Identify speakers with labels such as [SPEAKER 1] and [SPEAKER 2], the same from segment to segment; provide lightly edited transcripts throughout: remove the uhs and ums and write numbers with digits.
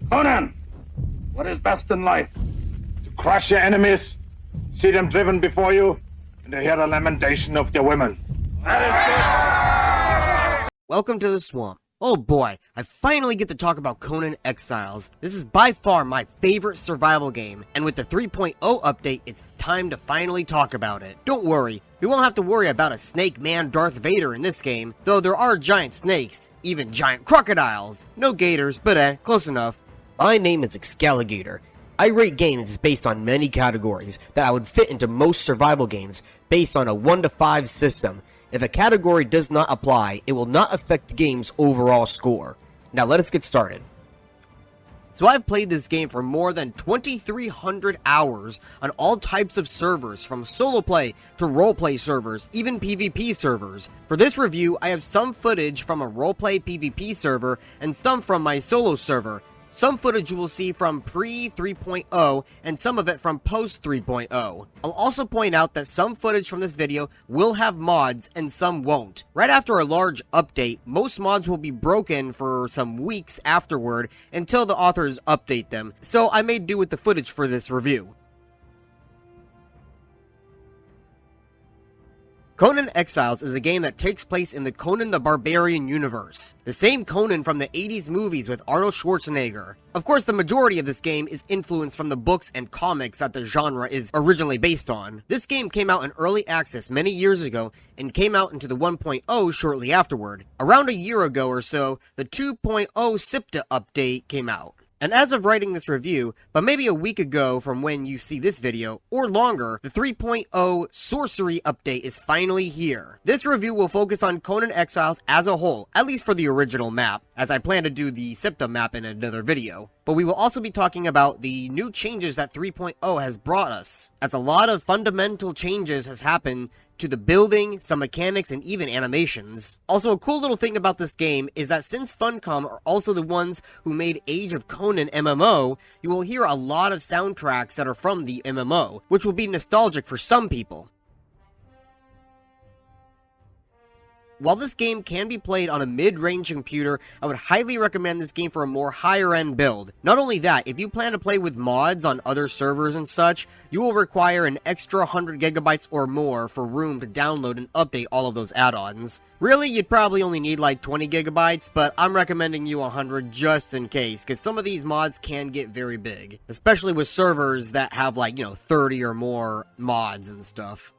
[SPEAKER 1] Conan, what is best in life? To crush your enemies, see them driven before you, and to hear the lamentation of their women. That is good.
[SPEAKER 2] Welcome to the swamp. Oh boy, I finally get to talk about Conan Exiles. This is by far my favorite survival game, and with the 3.0 update, it's time to finally talk about it. Don't worry, we won't have to worry about a snake man Darth Vader in this game, though there are giant snakes, even giant crocodiles. No gators, but close enough. My name is Excalligator. I rate games based on many categories that I would fit into most survival games based on a 1 to 5 system. If a category does not apply, it will not affect the game's overall score. Now let us get started. So I've played this game for more than 2,300 hours on all types of servers, from solo play to roleplay servers, even PvP servers. For this review, I have some footage from a roleplay PvP server and some from my solo server. Some footage you will see from pre-3.0 and some of it from post-3.0. I'll also point out that some footage from this video will have mods and some won't. Right after a large update, most mods will be broken for some weeks afterward until the authors update them, so I made do with the footage for this review. Conan Exiles is a game that takes place in the Conan the Barbarian universe, the same Conan from the 80s movies with Arnold Schwarzenegger. Of course, the majority of this game is influenced from the books and comics that the genre is originally based on. This game came out in early access many years ago and came out into the 1.0 shortly afterward. Around a year ago or so, the 2.0 SIPTA update came out. And as of writing this review, but maybe a week ago from when you see this video, or longer, the 3.0 Sorcery update is finally here. This review will focus on Conan Exiles as a whole, at least for the original map, as I plan to do the SIPTA map in another video. But we will also be talking about the new changes that 3.0 has brought us, as a lot of fundamental changes has happened to the building, some mechanics, and even animations. Also, a cool little thing about this game is that since Funcom are also the ones who made Age of Conan MMO, you will hear a lot of soundtracks that are from the MMO, which will be nostalgic for some people. While this game can be played on a mid-range computer, I would highly recommend this game for a more higher-end build. Not only that, if you plan to play with mods on other servers and such, you will require an extra 100 gigabytes or more for room to download and update all of those add-ons. Really, you'd probably only need like 20 gigabytes, but I'm recommending you 100 just in case, because some of these mods can get very big, especially with servers that have 30 or more mods and stuff.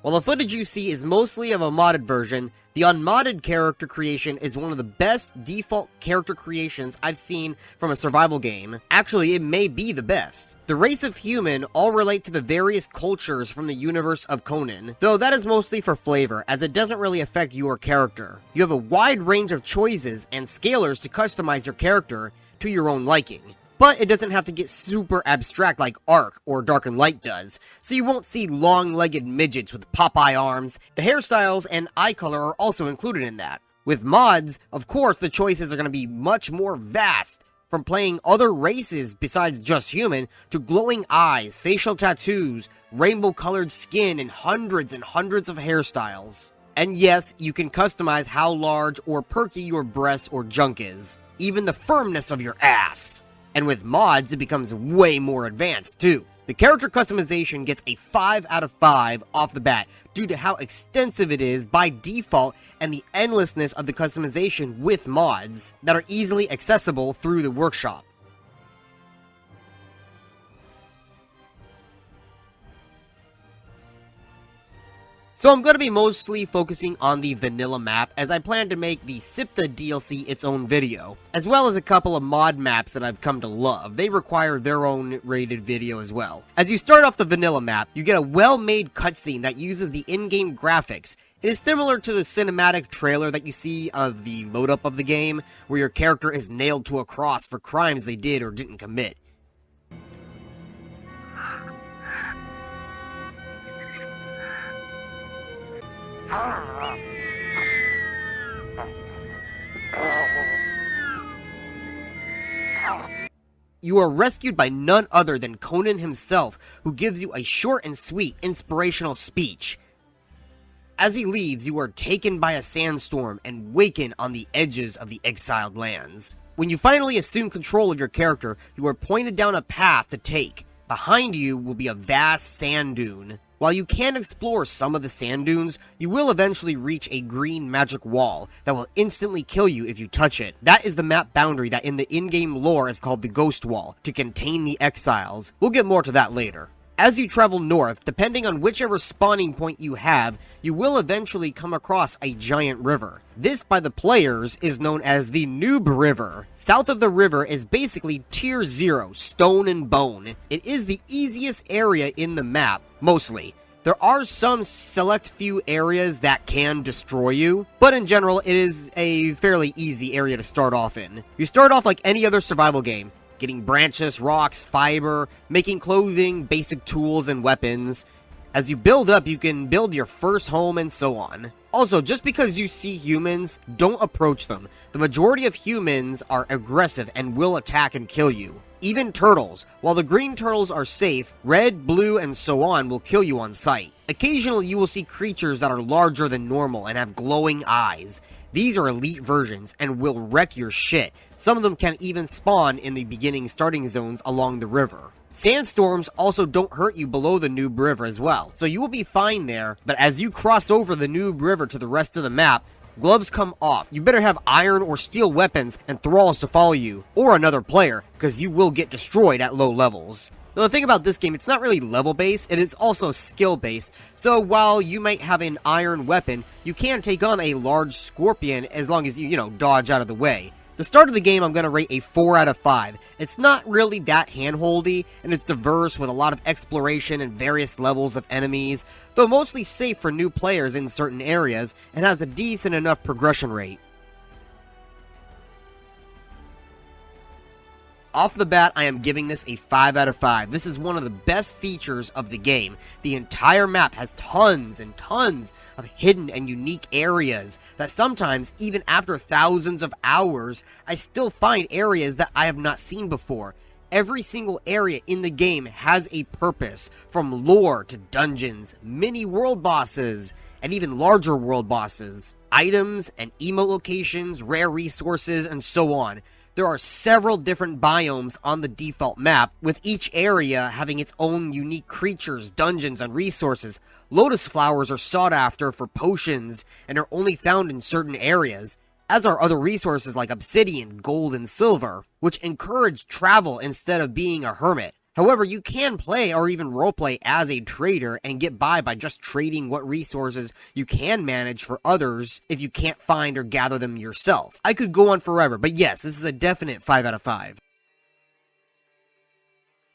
[SPEAKER 2] While the footage you see is mostly of a modded version, the unmodded character creation is one of the best default character creations I've seen from a survival game. Actually, it may be the best. The race of human all relate to the various cultures from the universe of Conan, though that is mostly for flavor, as it doesn't really affect your character. You have a wide range of choices and scalars to customize your character to your own liking. But it doesn't have to get super abstract like Ark or Dark and Light does, so you won't see long-legged midgets with Popeye arms. The hairstyles and eye color are also included in that. With mods, of course, the choices are going to be much more vast, from playing other races besides just human, to glowing eyes, facial tattoos, rainbow-colored skin, and hundreds of hairstyles. And yes, you can customize how large or perky your breasts or junk is, even the firmness of your ass. And with mods, it becomes way more advanced, too. The character customization gets a 5 out of 5 off the bat due to how extensive it is by default and the endlessness of the customization with mods that are easily accessible through the workshop. So I'm going to be mostly focusing on the vanilla map, as I plan to make the SIPTA DLC its own video, as well as a couple of mod maps that I've come to love. They require their own rated video as well. As you start off the vanilla map, you get a well-made cutscene that uses the in-game graphics. It is similar to the cinematic trailer that you see of the load-up of the game, where your character is nailed to a cross for crimes they did or didn't commit. You are rescued by none other than Conan himself, who gives you a short and sweet inspirational speech. As he leaves, you are taken by a sandstorm and waken on the edges of the exiled lands. When you finally assume control of your character, you are pointed down a path to take. Behind you will be a vast sand dune. While you can explore some of the sand dunes, you will eventually reach a green magic wall that will instantly kill you if you touch it. That is the map boundary that in the in-game lore is called the Ghost Wall, to contain the exiles. We'll get more to that later. As you travel north, depending on whichever spawning point you have, you will eventually come across a giant river. This, by the players, is known as the Noob River. South of the river is basically Tier 0, Stone and Bone. It is the easiest area in the map, mostly. There are some select few areas that can destroy you, but in general, it is a fairly easy area to start off in. You start off like any other survival game, getting branches, rocks, fiber, making clothing, basic tools, and weapons. As you build up, you can build your first home and so on. Also, just because you see humans, don't approach them. The majority of humans are aggressive and will attack and kill you. Even turtles. While the green turtles are safe, red, blue, and so on will kill you on sight. Occasionally, you will see creatures that are larger than normal and have glowing eyes. These are elite versions and will wreck your shit. Some of them can even spawn in the beginning starting zones along the river. Sandstorms also don't hurt you below the Noob River as well, so you will be fine there, but as you cross over the Noob River to the rest of the map, gloves come off. You better have iron or steel weapons and thralls to follow you, or another player, because you will get destroyed at low levels. Now, the thing about this game, it's not really level-based, it is also skill-based, so while you might have an iron weapon, you can take on a large scorpion as long as you dodge out of the way. The start of the game, I'm going to rate a 4 out of 5. It's not really that handholdy, and it's diverse with a lot of exploration and various levels of enemies, though mostly safe for new players in certain areas, and has a decent enough progression rate. Off the bat, I am giving this a 5 out of 5. This is one of the best features of the game. The entire map has tons and tons of hidden and unique areas that sometimes, even after thousands of hours, I still find areas that I have not seen before. Every single area in the game has a purpose, from lore to dungeons, mini world bosses, and even larger world bosses, items and emote locations, rare resources, and so on. There are several different biomes on the default map, with each area having its own unique creatures, dungeons, and resources. Lotus flowers are sought after for potions and are only found in certain areas, as are other resources like obsidian, gold, and silver, which encourage travel instead of being a hermit. However, you can play or even roleplay as a trader and get by just trading what resources you can manage for others if you can't find or gather them yourself. I could go on forever, but yes, this is a definite 5 out of 5.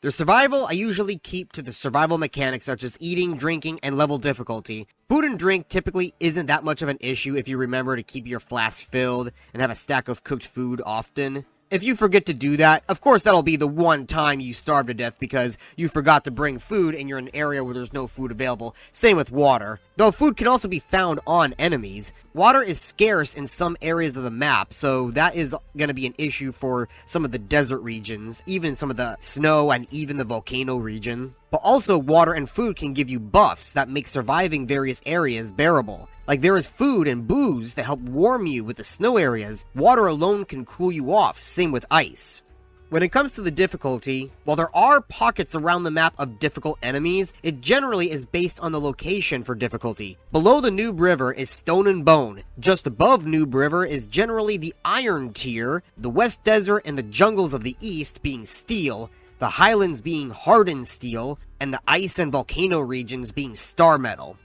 [SPEAKER 2] The survival, I usually keep to the survival mechanics such as eating, drinking, and level difficulty. Food and drink typically isn't that much of an issue if you remember to keep your flask filled and have a stack of cooked food often. If you forget to do that, of course that'll be the one time you starve to death because you forgot to bring food and you're in an area where there's no food available. Same with water. Though food can also be found on enemies. Water is scarce in some areas of the map, so that is going to be an issue for some of the desert regions, even some of the snow and even the volcano region. But also, water and food can give you buffs that make surviving various areas bearable. Like there is food and booze that help warm you with the snow areas. Water alone can cool you off, same with ice. When it comes to the difficulty, while there are pockets around the map of difficult enemies, it generally is based on the location for difficulty. Below the Noob River is Stone and Bone. Just above Noob River is generally the Iron tier, the West Desert and the jungles of the East being Steel, the Highlands being Hardened Steel, and the Ice and Volcano regions being Star Metal.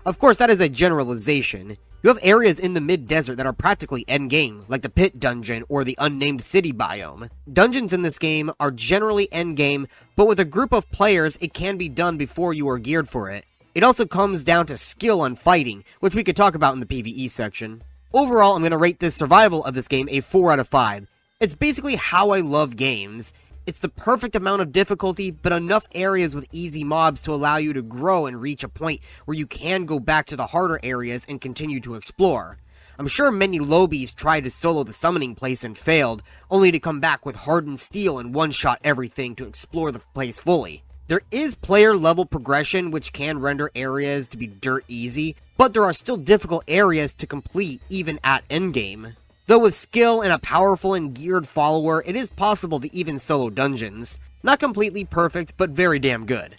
[SPEAKER 2] Of course, that is a generalization. You have areas in the mid-desert that are practically endgame, like the Pit Dungeon or the Unnamed City biome. Dungeons in this game are generally endgame, but with a group of players, it can be done before you are geared for it. It also comes down to skill on fighting, which we could talk about in the PvE section. Overall, I'm going to rate the survival of this game a 4 out of 5. It's basically how I love games. It's the perfect amount of difficulty, but enough areas with easy mobs to allow you to grow and reach a point where you can go back to the harder areas and continue to explore. I'm sure many lobies tried to solo the summoning place and failed, only to come back with hardened steel and one-shot everything to explore the place fully. There is player level progression, which can render areas to be dirt easy, but there are still difficult areas to complete even at endgame. Though with skill and a powerful and geared follower, it is possible to even solo dungeons. Not completely perfect, but very damn good.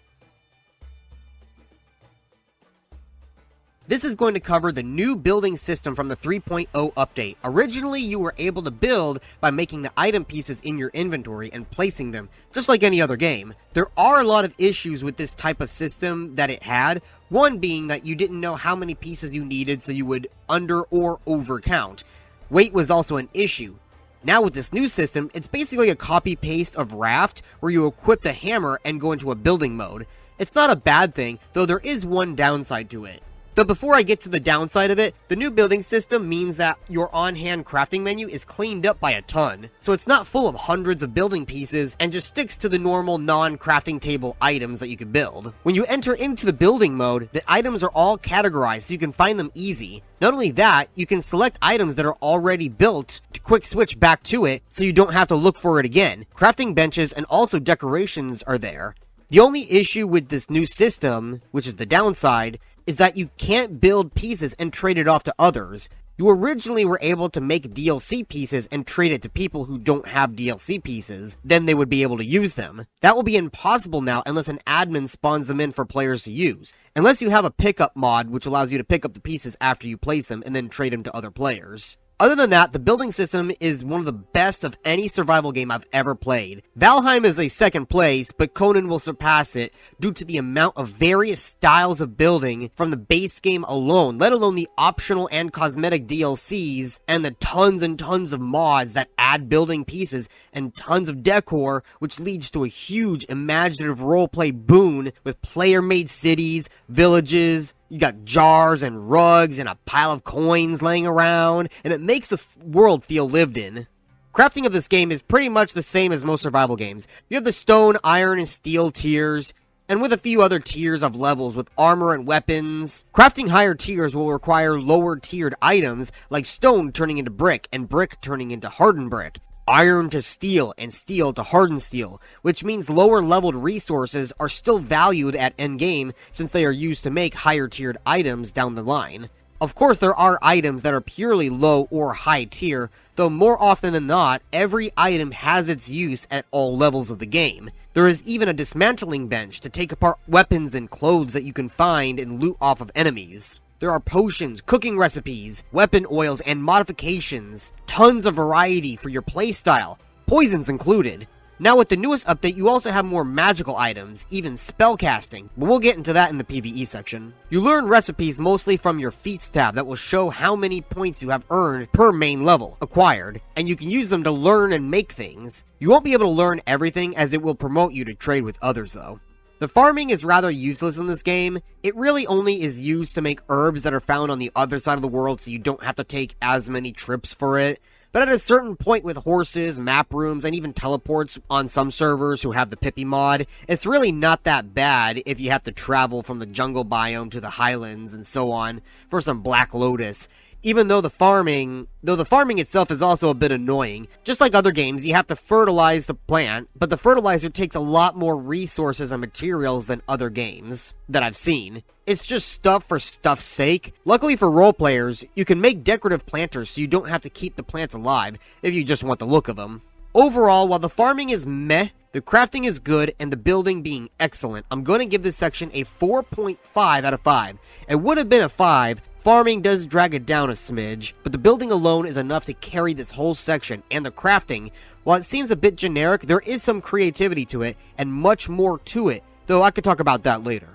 [SPEAKER 2] This is going to cover the new building system from the 3.0 update. Originally, you were able to build by making the item pieces in your inventory and placing them, just like any other game. There are a lot of issues with this type of system that it had, one being that you didn't know how many pieces you needed, so you would under or over count. Weight was also an issue. Now with this new system, it's basically a copy-paste of Raft, where you equip a hammer and go into a building mode. It's not a bad thing, though there is one downside to it. Though before I get to the downside of it, the new building system means that your on-hand crafting menu is cleaned up by a ton, so it's not full of hundreds of building pieces and just sticks to the normal non-crafting table items that you can build. When you enter into the building mode, the items are all categorized so you can find them easy. Not only that, you can select items that are already built to quick switch back to it so you don't have to look for it again. Crafting benches and also decorations are there. The only issue with this new system, which is the downside, is that you can't build pieces and trade it off to others. You originally were able to make DLC pieces and trade it to people who don't have DLC pieces, then they would be able to use them. That will be impossible now unless an admin spawns them in for players to use. Unless you have a pickup mod which allows you to pick up the pieces after you place them and then trade them to other players. Other than that, the building system is one of the best of any survival game I've ever played. Valheim is a second place, but Conan will surpass it due to the amount of various styles of building from the base game alone, let alone the optional and cosmetic DLCs and the tons and tons of mods that add building pieces and tons of decor, which leads to a huge imaginative roleplay boon with player-made cities, villages. You got jars and rugs and a pile of coins laying around, and it makes the world feel lived in. Crafting of this game is pretty much the same as most survival games. You have the stone, iron, and steel tiers, and with a few other tiers of levels with armor and weapons. Crafting higher tiers will require lower tiered items like stone turning into brick and brick turning into hardened brick. Iron to steel and steel to hardened steel, which means lower leveled resources are still valued at endgame since they are used to make higher tiered items down the line. Of course, there are items that are purely low or high tier, though more often than not, every item has its use at all levels of the game. There is even a dismantling bench to take apart weapons and clothes that you can find and loot off of enemies. There are potions, cooking recipes, weapon oils, and modifications. Tons of variety for your playstyle, poisons included. Now with the newest update, you also have more magical items, even spellcasting, but we'll get into that in the PvE section. You learn recipes mostly from your feats tab that will show how many points you have earned per main level acquired, and you can use them to learn and make things. You won't be able to learn everything as it will promote you to trade with others though. The farming is rather useless in this game. It really only is used to make herbs that are found on the other side of the world so you don't have to take as many trips for it. But at a certain point with horses, map rooms, and even teleports on some servers who have the Pippi mod, it's really not that bad if you have to travel from the jungle biome to the highlands and so on for some Black Lotus. Even though the farming itself is also a bit annoying. Just like other games, you have to fertilize the plant, but the fertilizer takes a lot more resources and materials than other games that I've seen. It's just stuff for stuff's sake. Luckily for role players, you can make decorative planters so you don't have to keep the plants alive if you just want the look of them. Overall, while the farming is meh, the crafting is good, and the building being excellent, I'm going to give this section a 4.5 out of 5. It would have been a 5. Farming does drag it down a smidge, but the building alone is enough to carry this whole section, and the crafting, while it seems a bit generic, there is some creativity to it, and much more to it, though I could talk about that later.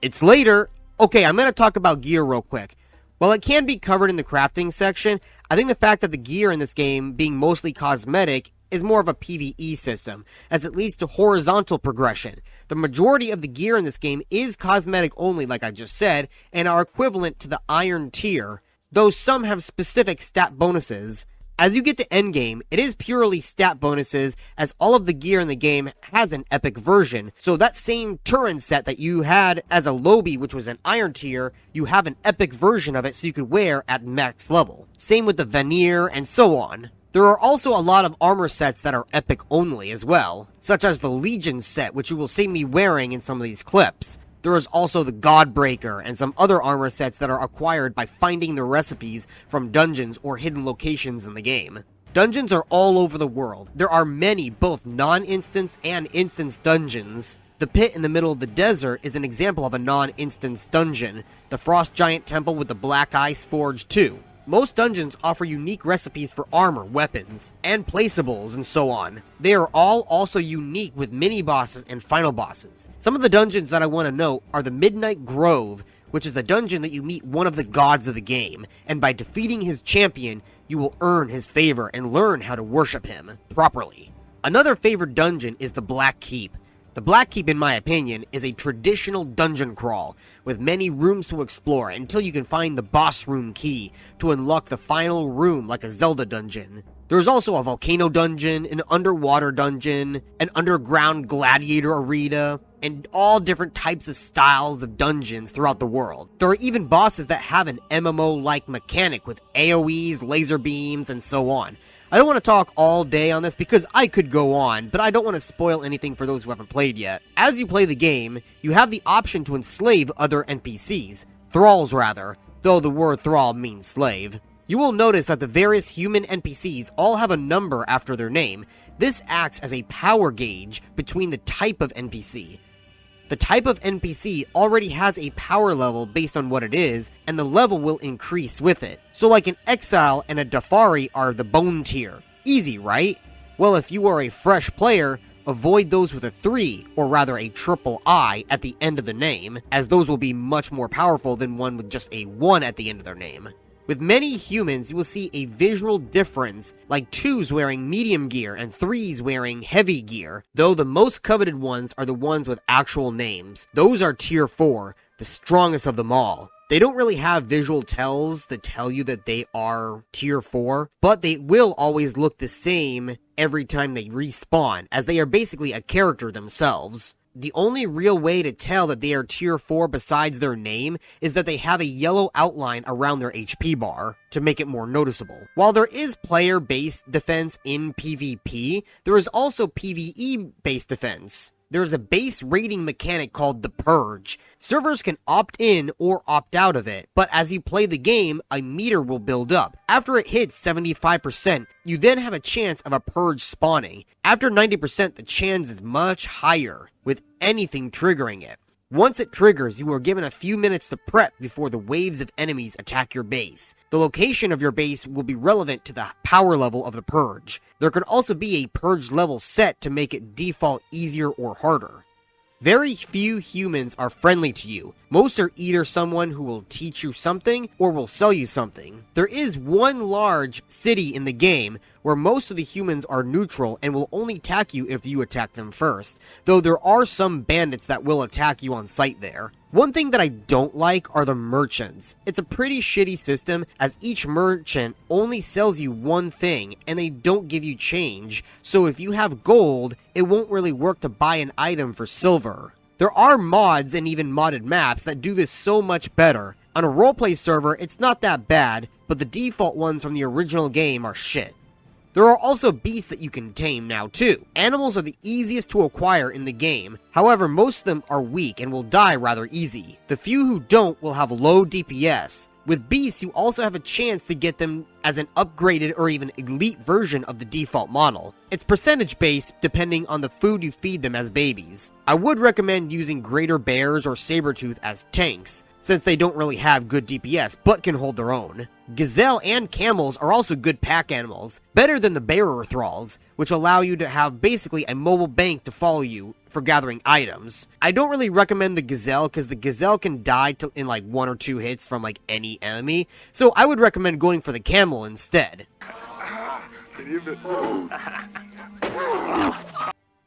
[SPEAKER 2] It's later. Okay, I'm going to talk about gear real quick. While it can be covered in the crafting section, I think the fact that the gear in this game being mostly cosmetic is more of a PvE system, as it leads to horizontal progression. The majority of the gear in this game is cosmetic only, like I just said, and are equivalent to the iron tier, though some have specific stat bonuses. As you get to endgame, it is purely stat bonuses, as all of the gear in the game has an epic version. So that same Turin set that you had as a Lobby, which was an iron tier, you have an epic version of it so you could wear at max level. Same with the Veneer and so on. There are also a lot of armor sets that are epic only as well, such as the Legion set, which you will see me wearing in some of these clips. There is also the Godbreaker and some other armor sets that are acquired by finding the recipes from dungeons or hidden locations in the game. Dungeons are all over the world. There are many both non-instance and instance dungeons. The pit in the middle of the desert is an example of a non-instance dungeon. The Frost Giant Temple with the Black Ice Forge too. Most dungeons offer unique recipes for armor, weapons, and placeables, and so on. They are all also unique with mini-bosses and final bosses. Some of the dungeons that I want to note are the Midnight Grove, which is the dungeon that you meet one of the gods of the game, and by defeating his champion, you will earn his favor and learn how to worship him properly. Another favorite dungeon is the Black Keep. The Black Keep, in my opinion, is a traditional dungeon crawl, with many rooms to explore until you can find the boss room key to unlock the final room like a Zelda dungeon. There is also a volcano dungeon, an underwater dungeon, an underground gladiator arena, and all different types of styles of dungeons throughout the world. There are even bosses that have an MMO-like mechanic with AoEs, laser beams, and so on. I don't want to talk all day on this because I could go on, but I don't want to spoil anything for those who haven't played yet. As you play the game, you have the option to enslave other NPCs, thralls rather, though the word thrall means slave. You will notice that the various human NPCs all have a number after their name. This acts as a power gauge between the type of NPC. The type of NPC already has a power level based on what it is, and the level will increase with it. So like an Exile and a Dafari are the bone tier. Easy, right? Well, if you are a fresh player, avoid those with a 3, or rather a triple I at the end of the name, as those will be much more powerful than one with just a 1 at the end of their name. With many humans, you will see a visual difference, like 2s wearing medium gear and 3s wearing heavy gear, though the most coveted ones are the ones with actual names. Those are tier 4, the strongest of them all. They don't really have visual tells to tell you that they are tier 4, but they will always look the same every time they respawn, as they are basically a character themselves. The only real way to tell that they are tier 4 besides their name is that they have a yellow outline around their HP bar to make it more noticeable. While there is player-based defense in PvP, there is also PvE-based defense. There is a base rating mechanic called the Purge. Servers can opt in or opt out of it, but as you play the game, a meter will build up. After it hits 75%, you then have a chance of a Purge spawning. After 90%, the chance is much higher, with anything triggering it. Once it triggers, you are given a few minutes to prep before the waves of enemies attack your base. The location of your base will be relevant to the power level of the Purge. There can also be a Purge level set to make it default easier or harder. Very few humans are friendly to you. Most are either someone who will teach you something or will sell you something. There is one large city in the game where most of the humans are neutral and will only attack you if you attack them first, though there are some bandits that will attack you on sight there. One thing that I don't like are the merchants. It's a pretty shitty system, as each merchant only sells you one thing and they don't give you change, so if you have gold, it won't really work to buy an item for silver. There are mods and even modded maps that do this so much better. On a roleplay server, it's not that bad, but the default ones from the original game are shit. There are also beasts that you can tame now too. Animals are the easiest to acquire in the game, however most of them are weak and will die rather easy. The few who don't will have low DPS. With beasts, you also have a chance to get them as an upgraded or even elite version of the default model. It's percentage based depending on the food you feed them as babies. I would recommend using greater bears or saber-tooth as tanks, since they don't really have good DPS but can hold their own. Gazelle and camels are also good pack animals, better than the bearer thralls, which allow you to have basically a mobile bank to follow you for gathering items. I don't really recommend the gazelle because the gazelle can die in like 1 or 2 hits from like any enemy, so I would recommend going for the camel instead.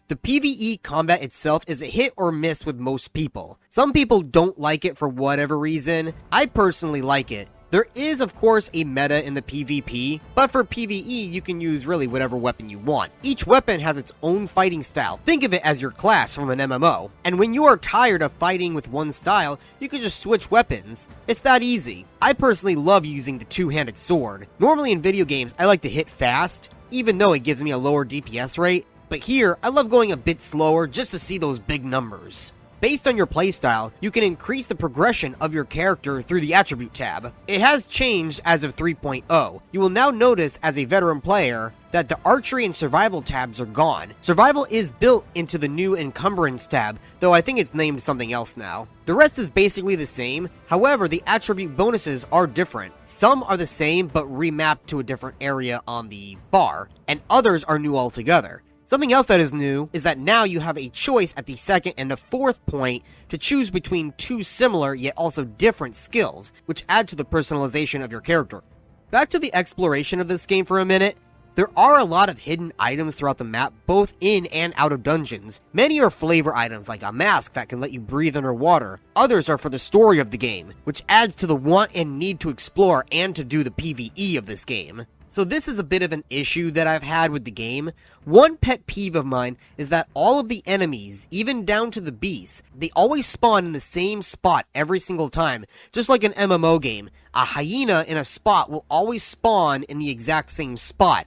[SPEAKER 2] The PvE combat itself is a hit or miss with most people. Some people don't like it for whatever reason. I personally like it. There is, of course, a meta in the PvP, but for PvE, you can use really whatever weapon you want. Each weapon has its own fighting style. Think of it as your class from an MMO. And when you are tired of fighting with one style, you can just switch weapons. It's that easy. I personally love using the two-handed sword. Normally in video games, I like to hit fast, even though it gives me a lower DPS rate, but here I love going a bit slower just to see those big numbers. Based on your playstyle, you can increase the progression of your character through the Attribute tab. It has changed as of 3.0. You will now notice as a veteran player that the Archery and Survival tabs are gone. Survival is built into the new Encumbrance tab, though I think it's named something else now. The rest is basically the same, however the attribute bonuses are different. Some are the same but remapped to a different area on the bar, and others are new altogether. Something else that is new is that now you have a choice at the second and the fourth point to choose between two similar yet also different skills, which add to the personalization of your character. Back to the exploration of this game for a minute. There are a lot of hidden items throughout the map, both in and out of dungeons. Many are flavor items like a mask that can let you breathe underwater. Others are for the story of the game, which adds to the want and need to explore and to do the PvE of this game. So this is a bit of an issue that I've had with the game. One pet peeve of mine is that all of the enemies, even down to the beasts, they always spawn in the same spot every single time. Just like an MMO game, a hyena in a spot will always spawn in the exact same spot.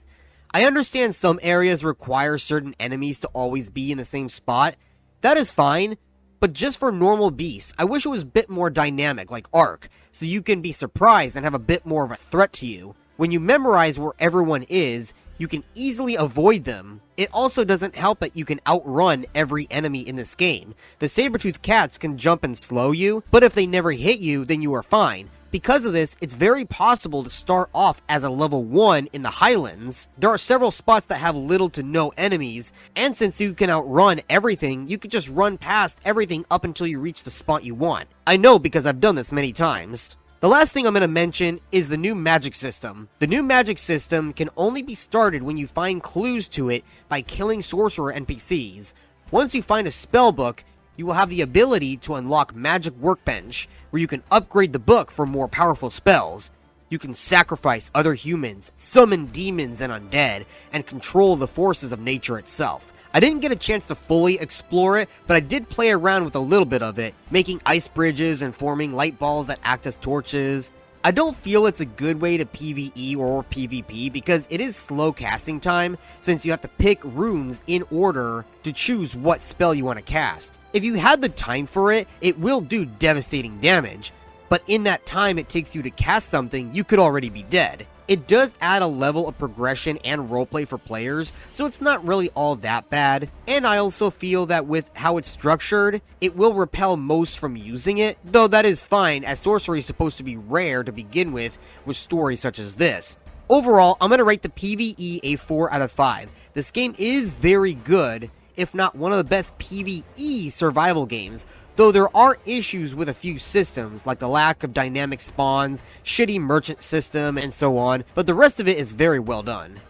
[SPEAKER 2] I understand some areas require certain enemies to always be in the same spot. That is fine, but just for normal beasts, I wish it was a bit more dynamic like Ark, so you can be surprised and have a bit more of a threat to you. When you memorize where everyone is, you can easily avoid them. It also doesn't help that you can outrun every enemy in this game. The saber-toothed cats can jump and slow you, but if they never hit you, then you are fine. Because of this, it's very possible to start off as a level 1 in the Highlands. There are several spots that have little to no enemies, and since you can outrun everything, you can just run past everything up until you reach the spot you want. I know because I've done this many times. The last thing I'm going to mention is the new magic system. The new magic system can only be started when you find clues to it by killing sorcerer NPCs. Once you find a spell book, you will have the ability to unlock Magic Workbench, where you can upgrade the book for more powerful spells. You can sacrifice other humans, summon demons and undead, and control the forces of nature itself. I didn't get a chance to fully explore it, but I did play around with a little bit of it, making ice bridges and forming light balls that act as torches. I don't feel it's a good way to PvE or PvP because it is slow casting time, since you have to pick runes in order to choose what spell you want to cast. If you had the time for it, it will do devastating damage, but in that time it takes you to cast something, you could already be dead. It does add a level of progression and roleplay for players, so it's not really all that bad. And I also feel that with how it's structured, it will repel most from using it, though that is fine as sorcery is supposed to be rare to begin with stories such as this. Overall, I'm going to rate the PvE a 4 out of 5. This game is very good, if not one of the best PvE survival games, though there are issues with a few systems, like the lack of dynamic spawns, shitty merchant system, and so on, but the rest of it is very well done.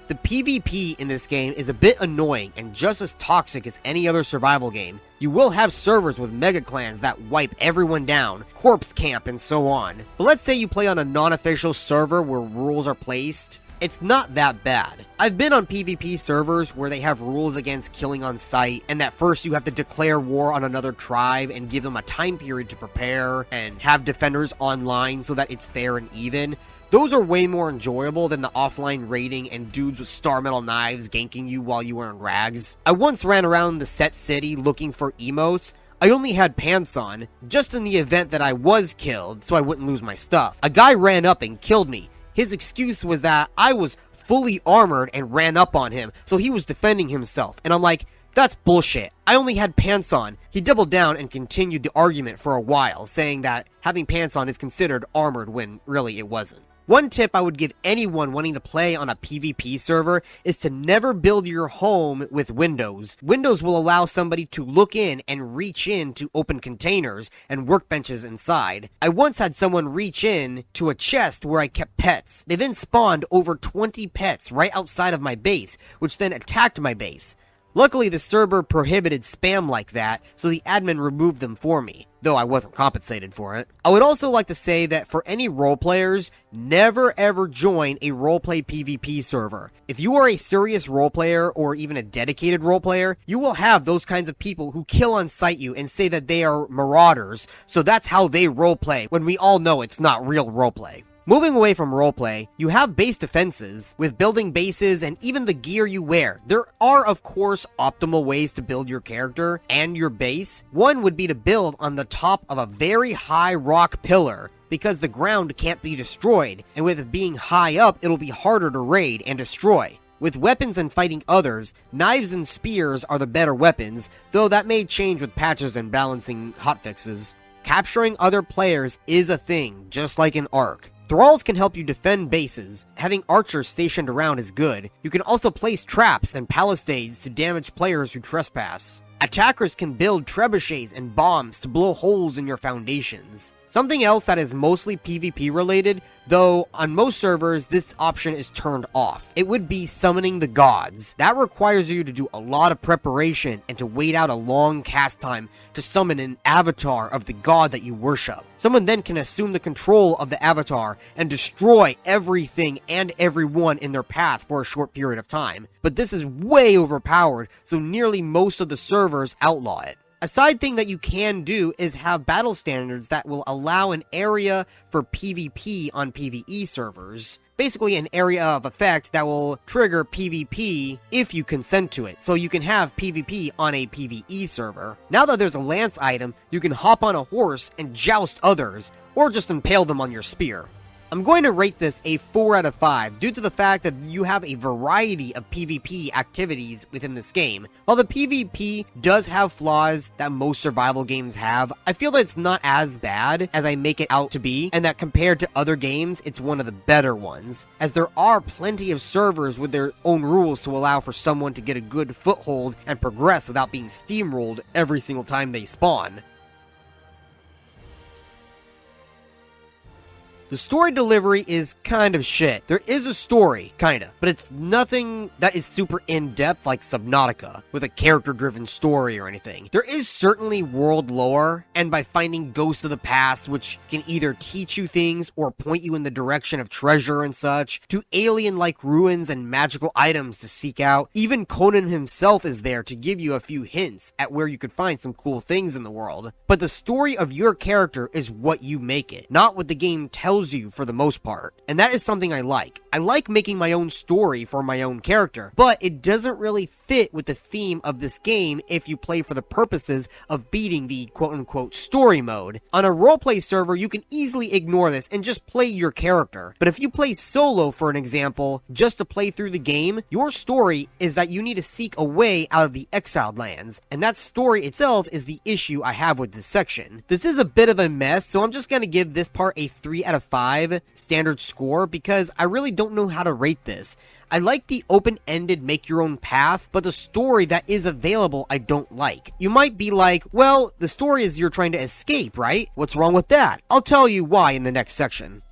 [SPEAKER 2] The PvP in this game is a bit annoying and just as toxic as any other survival game. You will have servers with mega clans that wipe everyone down, corpse camp, and so on. But let's say you play on a non-official server where rules are placed. It's not that bad. I've been on PvP servers where they have rules against killing on sight, and that first you have to declare war on another tribe and give them a time period to prepare, and have defenders online so that it's fair and even. Those are way more enjoyable than the offline raiding and dudes with star metal knives ganking you while you were in rags. I once ran around the set city looking for emotes. I only had pants on, just in the event that I was killed so I wouldn't lose my stuff. A guy ran up and killed me. His excuse was that I was fully armored and ran up on him, so he was defending himself. And I'm like, that's bullshit. I only had pants on. He doubled down and continued the argument for a while, saying that having pants on is considered armored when really it wasn't. One tip I would give anyone wanting to play on a PvP server is to never build your home with windows. Windows will allow somebody to look in and reach in to open containers and workbenches inside. I once had someone reach in to a chest where I kept pets. They then spawned over 20 pets right outside of my base, which then attacked my base. Luckily, the server prohibited spam like that, so the admin removed them for me, though I wasn't compensated for it. I would also like to say that for any role players, never ever join a roleplay PvP server. If you are a serious role player or even a dedicated role player, you will have those kinds of people who kill on sight you and say that they are marauders, so that's how they roleplay when we all know it's not real roleplay. Moving away from roleplay, you have base defenses, with building bases and even the gear you wear. There are, of course, optimal ways to build your character and your base. One would be to build on the top of a very high rock pillar, because the ground can't be destroyed, and with it being high up, it'll be harder to raid and destroy. With weapons and fighting others, knives and spears are the better weapons, though that may change with patches and balancing hotfixes. Capturing other players is a thing, just like in Ark. Thralls can help you defend bases. Having archers stationed around is good. You can also place traps and palisades to damage players who trespass. Attackers can build trebuchets and bombs to blow holes in your foundations. Something else that is mostly PvP related, though on most servers this option is turned off. It would be summoning the gods. That requires you to do a lot of preparation and to wait out a long cast time to summon an avatar of the god that you worship. Someone then can assume the control of the avatar and destroy everything and everyone in their path for a short period of time. But this is way overpowered, so nearly most of the servers outlaw it. A side thing that you can do is have battle standards that will allow an area for PvP on PvE servers. Basically an area of effect that will trigger PvP if you consent to it, so you can have PvP on a PvE server. Now that there's a lance item, you can hop on a horse and joust others, or just impale them on your spear. I'm going to rate this a 4 out of 5 due to the fact that you have a variety of PvP activities within this game. While the PvP does have flaws that most survival games have, I feel that it's not as bad as I make it out to be, and that compared to other games, it's one of the better ones, as there are plenty of servers with their own rules to allow for someone to get a good foothold and progress without being steamrolled every single time they spawn. The story delivery is kind of shit. There is a story, kinda, but it's nothing that is super in-depth like Subnautica, with a character-driven story or anything. There is certainly world lore, and by finding ghosts of the past, which can either teach you things or point you in the direction of treasure and such, to alien-like ruins and magical items to seek out. Even Conan himself is there to give you a few hints at where you could find some cool things in the world. But the story of your character is what you make it, not what the game tells you for the most part. And that is something I like. I like making my own story for my own character, but it doesn't really fit with the theme of this game if you play for the purposes of beating the quote-unquote story mode. On a roleplay server, you can easily ignore this and just play your character. But if you play solo, for an example, just to play through the game, your story is that you need to seek a way out of the exiled lands, and that story itself is the issue I have with this section. This is a bit of a mess, so I'm just gonna give this part a 3 out of 5 standard score because I really don't know how to rate this. I like the open-ended make your own path, but the story that is available I don't like. You might be like, well, the story is you're trying to escape, right? What's wrong with that? I'll tell you why in the next section.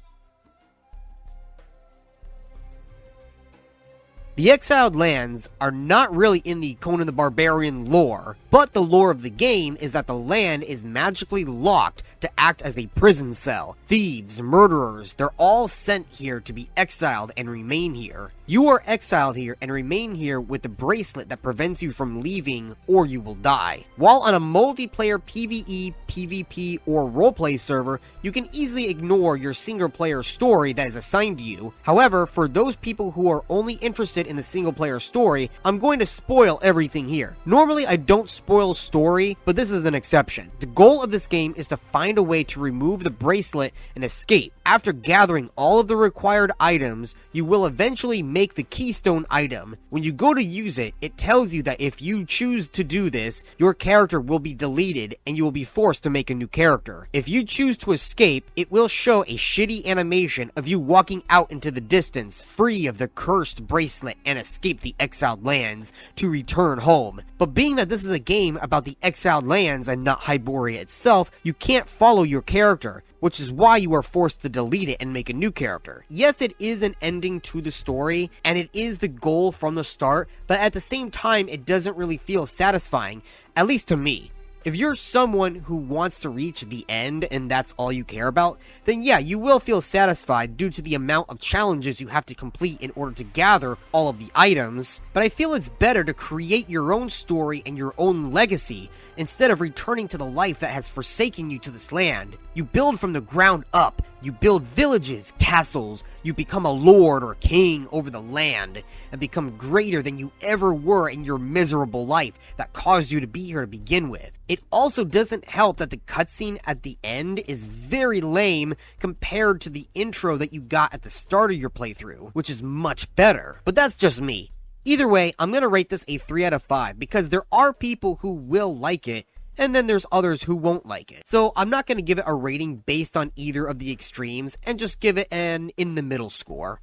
[SPEAKER 2] The Exiled Lands are not really in the Conan the Barbarian lore, but the lore of the game is that the land is magically locked to act as a prison cell. Thieves, murderers, they're all sent here to be exiled and remain here. You are exiled here and remain here with the bracelet that prevents you from leaving or you will die. While on a multiplayer PvE, PvP, or roleplay server, you can easily ignore your single player story that is assigned to you. However, for those people who are only interested in the single player story, I'm going to spoil everything here. Normally I don't spoil story, but this is an exception. The goal of this game is to find a way to remove the bracelet and escape. After gathering all of the required items, you will eventually make the keystone item. When you go to use it, it tells you that if you choose to do this, your character will be deleted and you will be forced to make a new character. If you choose to escape, it will show a shitty animation of you walking out into the distance, free of the cursed bracelet, and escape the exiled lands to return home. But being that this is a game about the exiled lands and not Hyboria itself, you can't follow your character, which is why you are forced to delete delete it and make a new character. Yes, it is an ending to the story, and it is the goal from the start, but at the same time, it doesn't really feel satisfying, at least to me. If you're someone who wants to reach the end and that's all you care about, then yeah, you will feel satisfied due to the amount of challenges you have to complete in order to gather all of the items, but I feel it's better to create your own story and your own legacy instead of returning to the life that has forsaken you to this land. You build from the ground up. You build villages, castles, you become a lord or king over the land, and become greater than you ever were in your miserable life that caused you to be here to begin with. It also doesn't help that the cutscene at the end is very lame compared to the intro that you got at the start of your playthrough, which is much better. But that's just me. Either way, I'm going to rate this a 3 out of 5 because there are people who will like it, and then there's others who won't like it. So I'm not going to give it a rating based on either of the extremes and just give it an in-the-middle score.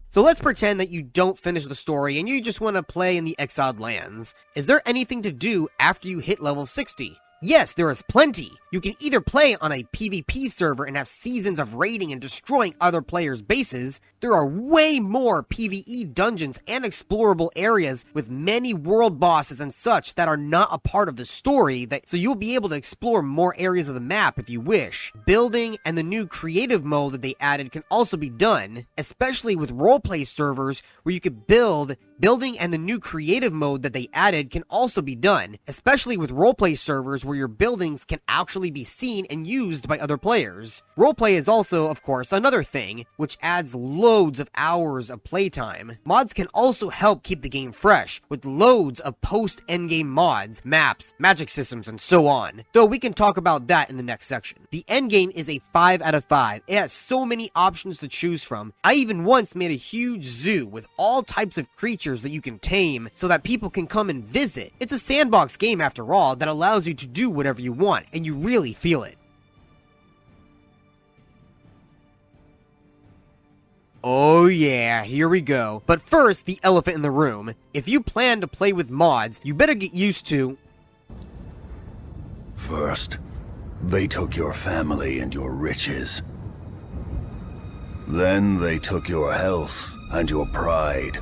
[SPEAKER 2] So let's pretend that you don't finish the story and you just want to play in the exiled lands. Is there anything to do after you hit level 60? Yes, there is plenty. You can either play on a PvP server and have seasons of raiding and destroying other players' bases. There are way more PvE dungeons and explorable areas with many world bosses and such that are not a part of the story, so you'll be able to explore more areas of the map if you wish. Building and the new creative mode that they added can also be done, especially with roleplay servers where you could Building and the new creative mode that they added can also be done, especially with roleplay servers where your buildings can actually be seen and used by other players. Roleplay is also, of course, another thing, which adds loads of hours of playtime. Mods can also help keep the game fresh, with loads of post-endgame mods, maps, magic systems, and so on. Though we can talk about that in the next section. The endgame is a 5 out of 5. It has so many options to choose from. I even once made a huge zoo with all types of creatures that you can tame so that people can come and visit. It's a sandbox game after all that allows you to do whatever you want, and you really feel it. Oh yeah, here we go. But first, the elephant in the room. If you plan to play with mods, you better get used to...
[SPEAKER 3] First, they took your family and your riches. Then they took your health and your pride.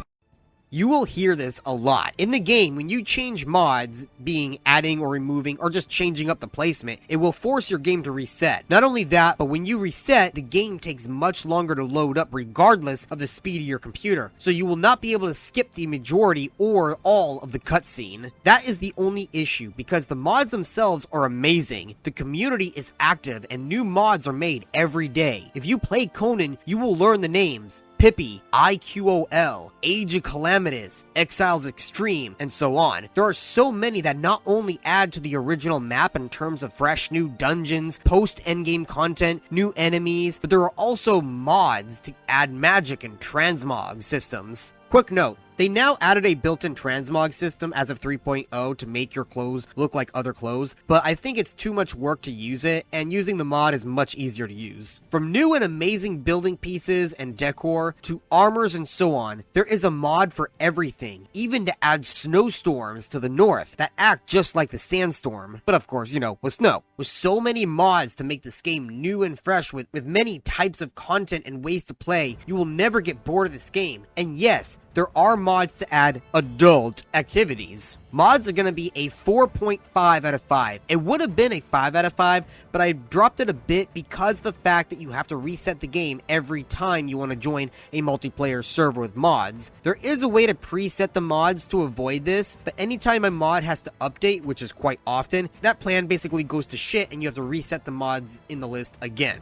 [SPEAKER 2] You will hear this a lot. In the game, when you change mods, being adding or removing or just changing up the placement, it will force your game to reset. Not only that, but when you reset, the game takes much longer to load up regardless of the speed of your computer. So you will not be able to skip the majority or all of the cutscene. That is the only issue because the mods themselves are amazing. The community is active and new mods are made every day. If you play Conan, you will learn the names Pippi, IQOL, Age of Calamitous, Exiles Extreme, and so on. There are so many that not only add to the original map in terms of fresh new dungeons, post-endgame content, new enemies, but there are also mods to add magic and transmog systems. Quick note, they now added a built-in transmog system as of 3.0 to make your clothes look like other clothes, but I think it's too much work to use it, and using the mod is much easier to use. From new and amazing building pieces and decor, to armors and so on, there is a mod for everything, even to add snowstorms to the north that act just like the sandstorm, but of course, with snow. With so many mods to make this game new and fresh with many types of content and ways to play, you will never get bored of this game. And yes, there are mods to add adult activities. Mods are going to be a 4.5 out of 5. It would have been a 5 out of 5, but I dropped it a bit because of the fact that you have to reset the game every time you want to join a multiplayer server with mods. There is a way to preset the mods to avoid this, but anytime a mod has to update, which is quite often, that plan basically goes to shit and you have to reset the mods in the list again.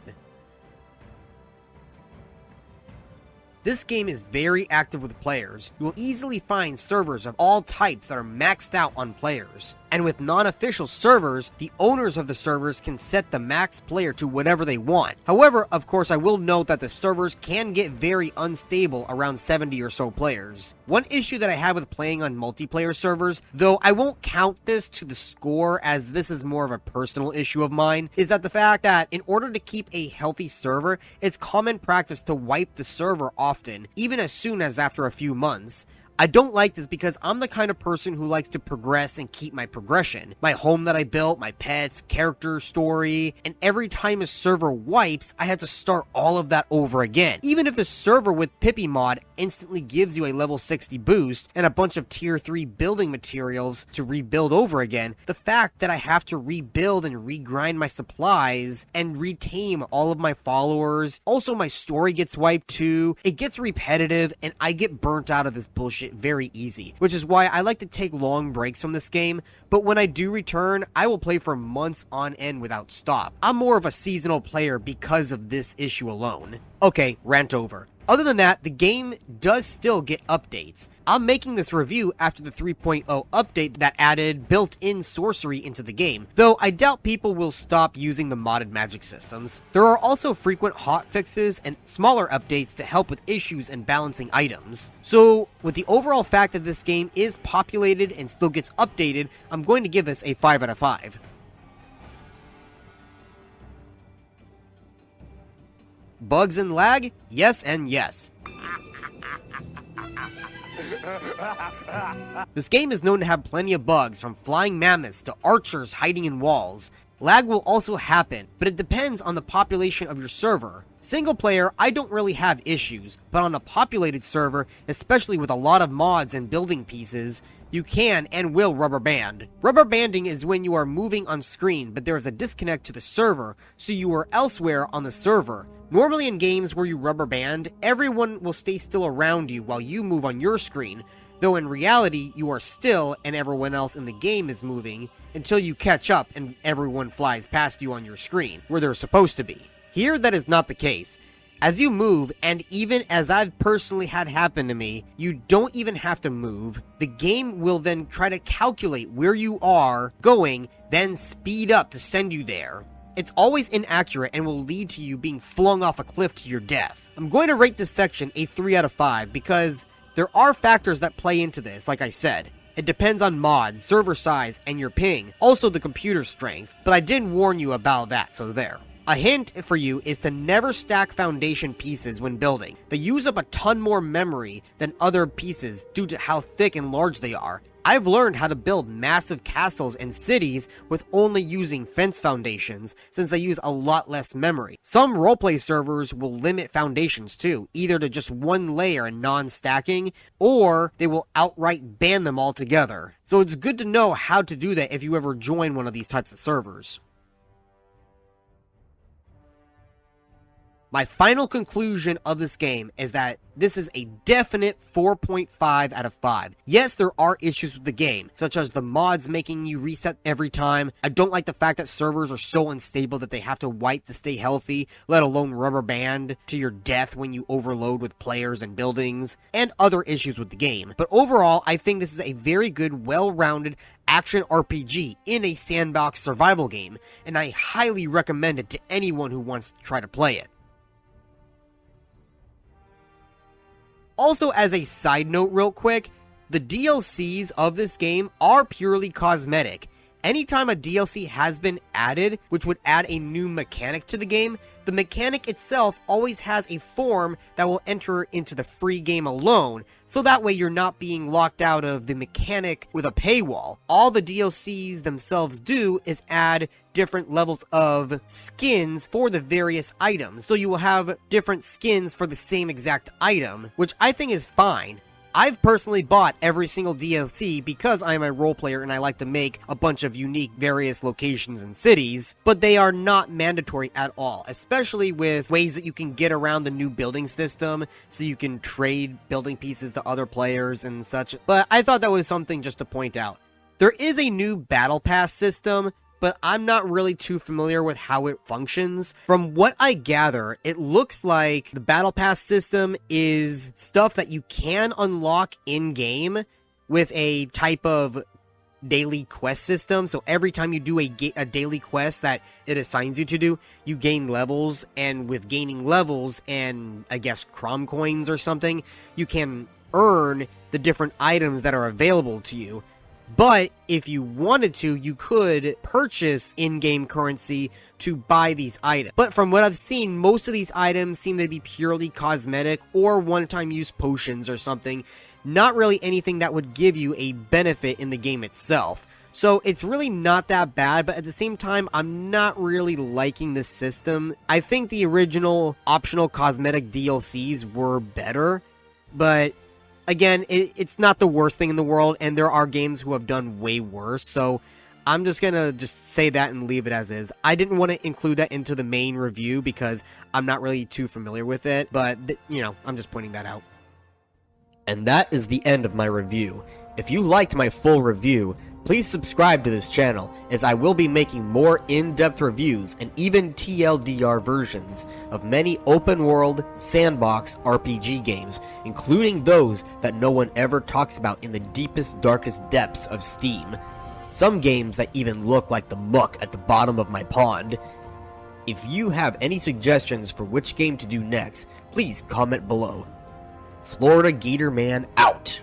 [SPEAKER 2] This game is very active with players. You will easily find servers of all types that are maxed out on players. And with non-official servers, the owners of the servers can set the max player to whatever they want. However, of course, I will note that the servers can get very unstable around 70 or so players. One issue that I have with playing on multiplayer servers, though I won't count this to the score as this is more of a personal issue of mine, is that the fact that in order to keep a healthy server, it's common practice to wipe the server often, even as soon as after a few months. I don't like this because I'm the kind of person who likes to progress and keep my progression. My home that I built, my pets, character, story, and every time a server wipes, I have to start all of that over again. Even if the server with Pippi mod instantly gives you a level 60 boost and a bunch of tier 3 building materials to rebuild over again, the fact that I have to rebuild and regrind my supplies and retame all of my followers, also my story gets wiped too, it gets repetitive and I get burnt out of this bullshit very easy, which is why I like to take long breaks from this game, but when I do return, I will play for months on end without stop. I'm more of a seasonal player because of this issue alone. Okay, rant over. Other than that, the game does still get updates. I'm making this review after the 3.0 update that added built-in sorcery into the game, though I doubt people will stop using the modded magic systems. There are also frequent hotfixes and smaller updates to help with issues and balancing items. So, with the overall fact that this game is populated and still gets updated, I'm going to give this a 5 out of 5. Bugs and lag? Yes and yes. This game is known to have plenty of bugs, from flying mammoths to archers hiding in walls. Lag will also happen, but it depends on the population of your server. Single player, I don't really have issues, but on a populated server, especially with a lot of mods and building pieces, you can and will rubber band. Rubber banding is when you are moving on screen, but there is a disconnect to the server, so you are elsewhere on the server. Normally in games where you rubber band, everyone will stay still around you while you move on your screen, though in reality, you are still and everyone else in the game is moving until you catch up and everyone flies past you on your screen, where they're supposed to be. Here, that is not the case. As you move, and even as I've personally had happen to me, you don't even have to move. The game will then try to calculate where you are going, then speed up to send you there. It's always inaccurate and will lead to you being flung off a cliff to your death. I'm going to rate this section a 3 out of 5 because there are factors that play into this, like I said. It depends on mods, server size, and your ping, also the computer strength, but I did warn you about that, so there. A hint for you is to never stack foundation pieces when building. They use up a ton more memory than other pieces due to how thick and large they are. I've learned how to build massive castles and cities with only using fence foundations, since they use a lot less memory. Some roleplay servers will limit foundations too, either to just one layer and non-stacking, or they will outright ban them altogether. So it's good to know how to do that if you ever join one of these types of servers. My final conclusion of this game is that this is a definite 4.5 out of 5. Yes, there are issues with the game, such as the mods making you reset every time. I don't like the fact that servers are so unstable that they have to wipe to stay healthy, let alone rubber band to your death when you overload with players and buildings, and other issues with the game. But overall, I think this is a very good, well-rounded action RPG in a sandbox survival game, and I highly recommend it to anyone who wants to try to play it. Also, as a side note real quick, the DLCs of this game are purely cosmetic. Anytime a DLC has been added, which would add a new mechanic to the game, the mechanic itself always has a form that will enter into the free game alone, so that way you're not being locked out of the mechanic with a paywall. All the DLCs themselves do is add different levels of skins for the various items, so you will have different skins for the same exact item, which I think is fine. I've personally bought every single DLC because I am a role player and I like to make a bunch of unique various locations and cities, but they are not mandatory at all, especially with ways that you can get around the new building system, so you can trade building pieces to other players and such, but I thought that was something just to point out. There is a new battle pass system, but I'm not really too familiar with how it functions. From what I gather, it looks like the Battle Pass system is stuff that you can unlock in-game with a type of daily quest system. So every time you do a daily quest that it assigns you to do, you gain levels, and with gaining levels and, I guess, Crom coins or something, you can earn the different items that are available to you. But if you wanted to, you could purchase in-game currency to buy these items. But from what I've seen, most of these items seem to be purely cosmetic or one-time use potions or something. not really anything that would give you a benefit in the game itself. So it's really not that bad, but at the same time, I'm not really liking this system. I think the original optional cosmetic DLCs were better, but again, it's not the worst thing in the world, and there are games who have done way worse, so I'm just gonna say that and leave it as is. I didn't want to include that into the main review because I'm not really too familiar with it, but, you know, I'm just pointing that out. And that is the end of my review. If you liked my full review, please subscribe to this channel, as I will be making more in-depth reviews and even TLDR versions of many open-world, sandbox RPG games, including those that no one ever talks about in the deepest, darkest depths of Steam. Some games that even look like the muck at the bottom of my pond. If you have any suggestions for which game to do next, please comment below. Florida Gator Man out!